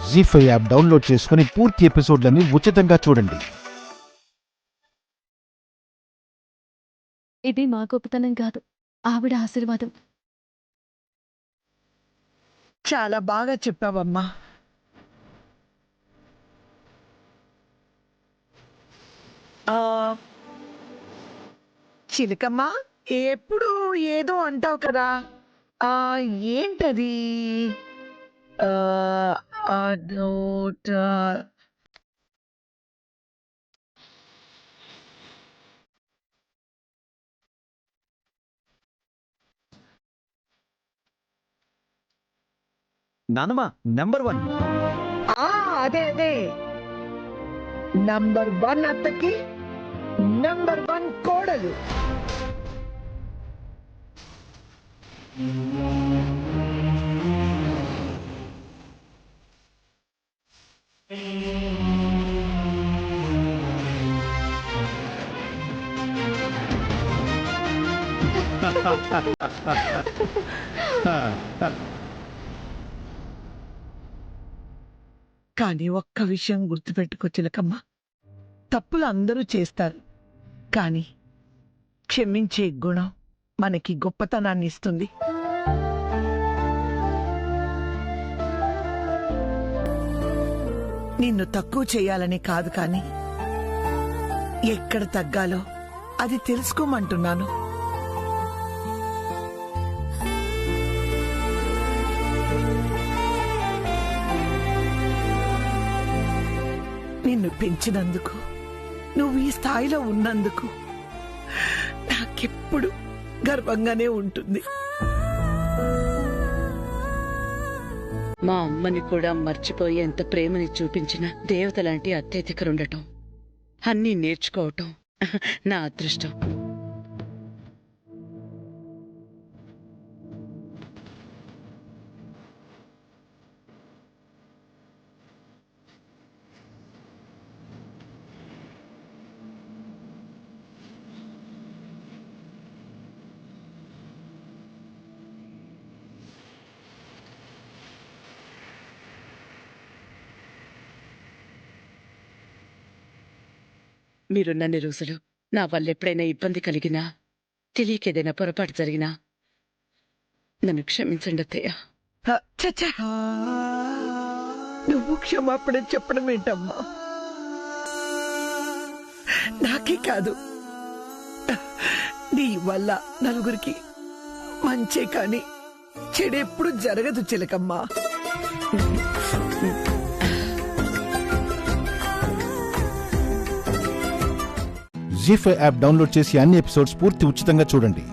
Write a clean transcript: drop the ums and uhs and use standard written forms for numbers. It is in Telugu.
జీ5 యాప్ డౌన్లోడ్ చేసుకుని పూర్తి ఎపిసోడ్లని ఉచితంగా చూడండి. ఇది మా గొప్పతనం కాదు, ఆవిడ ఆశీర్వాదం. చాలా బాగా చెప్పావమ్మా. చిలకమ్మా, ఎప్పుడు ఏదో అంటావు కదా, ఏంటది? అదోట నానమ్మా నెంబర్ 1. అదే నంబర్ 1 అత్తకి నంబర్ 1 కోడలు. కానీ ఒక్క విషయం గుర్తుపెట్టుకో చిలకమ్మ, తప్పులు అందరూ చేస్తారు, కానీ క్షమించే గుణం మనకి గొప్పతనాన్ని ఇస్తుంది. నిన్ను తక్కువ చేయాలని కాదు, కానీ ఎక్కడ తగ్గాలో అది తెలుసుకోమంటున్నాను. నిన్ను పెంచినందుకు, నువ్వు ఈ స్థాయిలో ఉన్నందుకు నాకెప్పుడు గర్వంగానే ఉంటుంది. మా అమ్మని కూడా మర్చిపోయి ఎంత ప్రేమని చూపించిన దేవత లాంటి అత్తయ్య దగ్గర ఉండటం, అన్నీ నేర్చుకోవటం నా అదృష్టం. మీరున్నన్ని రోజులు నా వల్ల ఎప్పుడైనా ఇబ్బంది కలిగినా, తెలియకేదైనా పొరపాటు జరిగినా నన్ను క్షమించండి అత్తయ్య. చచ్చా, నువ్వు క్షమాపణ చెప్పడం ఏంటమ్మా? నాకే కాదు, నీ వల్ల నలుగురికి మంచే కాని చెడెప్పుడు జరగదు చిలకమ్మా. జీ5 యాప్ డౌన్లోడ్ చేసి అన్ని ఎపిసోడ్స్ పూర్తి ఉచితంగా చూడండి.